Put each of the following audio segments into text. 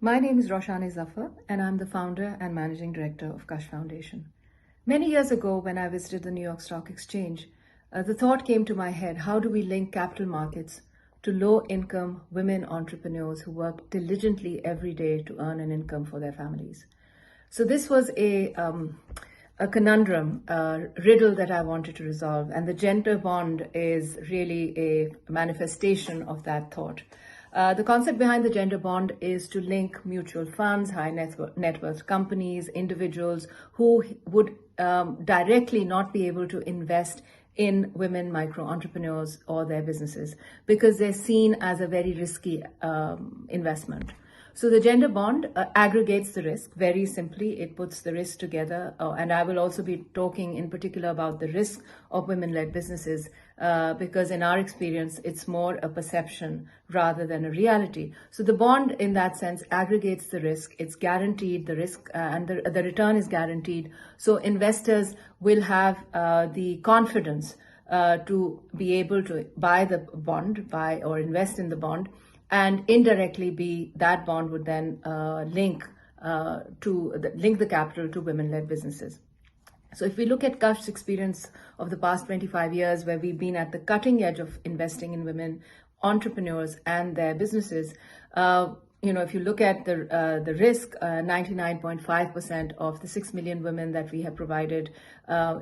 My name is Roshaneh Zafar, and I'm the founder and managing director of Kashf Foundation. Many years ago, when I visited the New York Stock Exchange, the thought came to my head, how do we link capital markets to low-income women entrepreneurs who work diligently every day to earn an income for their families? So this was a conundrum, riddle that I wanted to resolve, and the gender bond is really a manifestation of that thought. The concept behind the gender bond is to link mutual funds, high net worth companies, individuals who would directly not be able to invest in women micro entrepreneurs or their businesses because they're seen as a very risky investment. So the gender bond aggregates the risk. Very simply, it puts the risk together. And I will also be talking in particular about the risk of women-led businesses because in our experience, it's more a perception rather than a reality. So the bond in that sense aggregates the risk. It's guaranteed, the risk and the return is guaranteed. So investors will have the confidence to be able to buy the bond, or invest in the bond, and indirectly that bond would then link the capital to women-led businesses. So if we look at Kashf's experience of the past 25 years, where we've been at the cutting edge of investing in women entrepreneurs and their businesses, if you look at the risk, 99.5% of the 6 million women that we have provided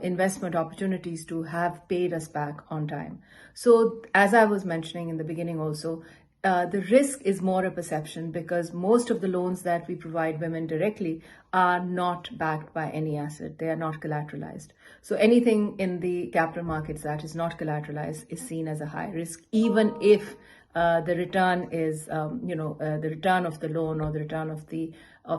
investment opportunities to have paid us back on time. So as I was mentioning in the beginning also, the risk is more a perception because most of the loans that we provide women directly are not backed by any asset. They are not collateralized. So anything in the capital markets that is not collateralized is seen as a high risk, even if the return is, the return of the loan or the return of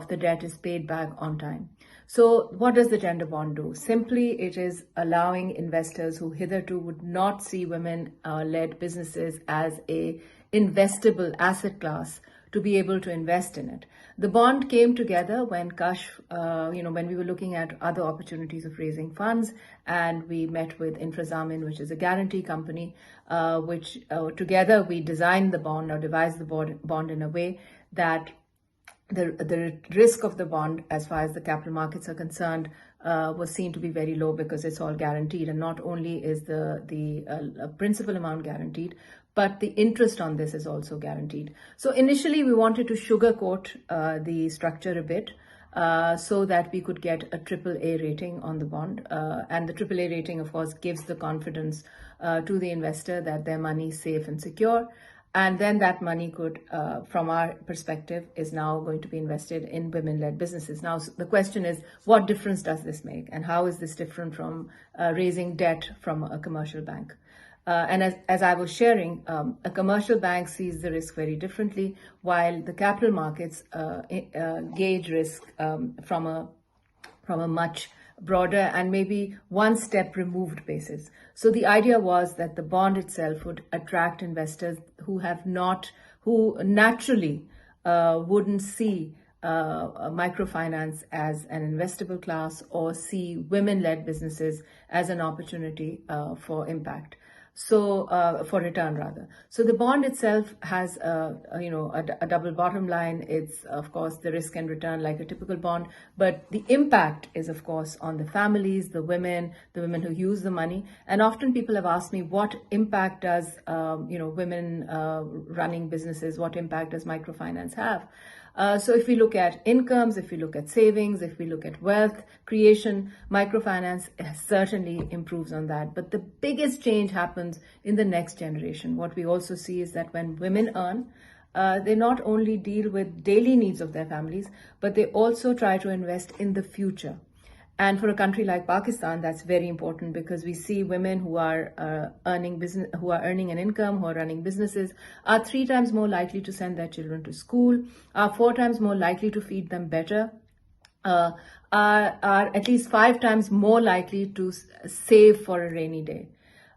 the debt is paid back on time. So what does the gender bond do? Simply, it is allowing investors who hitherto would not see women-led businesses as a investable asset class to be able to invest in it. The bond came together when Kashf, when we were looking at other opportunities of raising funds, and we met with Infrazamin, which is a guarantee company, which together we designed the bond or devised the bond in a way that the risk of the bond, as far as the capital markets are concerned, was seen to be very low because it's all guaranteed, and not only is the principal amount guaranteed, but the interest on this is also guaranteed. So initially, we wanted to sugarcoat the structure a bit so that we could get a AAA rating on the bond. And the AAA rating, of course, gives the confidence to the investor that their money is safe and secure. And then that money could, from our perspective, is now going to be invested in women-led businesses. Now, the question is, what difference does this make? And how is this different from raising debt from a commercial bank? And as I was sharing, a commercial bank sees the risk very differently, while the capital markets gauge risk from a much broader and maybe one step removed basis. So the idea was that the bond itself would attract investors who naturally wouldn't see microfinance as an investable class or see women-led businesses as an opportunity for impact. So for return rather. So the bond itself has a double bottom line. It's of course the risk and return like a typical bond, but the impact is of course on the families, the women who use the money. And often people have asked me, what impact does women running businesses, what impact does microfinance have? So if we look at incomes, if we look at savings, if we look at wealth creation, microfinance certainly improves on that. But the biggest change happens in the next generation. What we also see is that when women earn, they not only deal with daily needs of their families, but they also try to invest in the future. And for a country like Pakistan, that's very important because we see women who are earning an income, who are running businesses, are 3 times more likely to send their children to school, are 4 times more likely to feed them better, are at least 5 times more likely to save for a rainy day.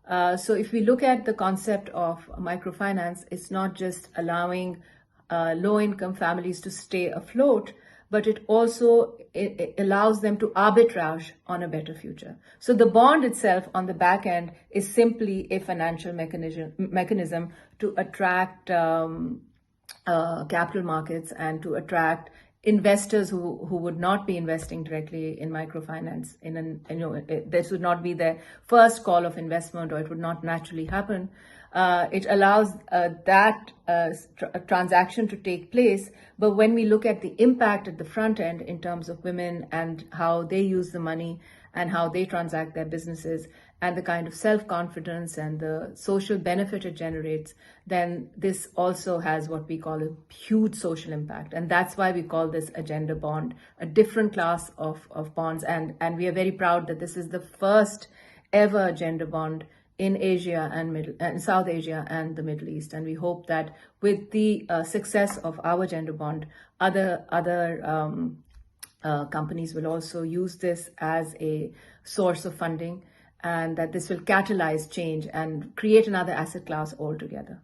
So if we look at the concept of microfinance, it's not just allowing low-income families to stay afloat, but it also allows them to arbitrage on a better future. So the bond itself on the back end is simply a financial mechanism to attract capital markets and to attract investors who would not be investing directly in microfinance. This would not be their first call of investment, or it would not naturally happen. It allows that transaction to take place. But when we look at the impact at the front end in terms of women and how they use the money and how they transact their businesses and the kind of self-confidence and the social benefit it generates, then this also has what we call a huge social impact. And that's why we call this a gender bond, a different class of bonds. And we are very proud that this is the first ever gender bond in Asia and South Asia and the Middle East. And we hope that with the success of our gender bond, other companies will also use this as a source of funding, and that this will catalyze change and create another asset class altogether.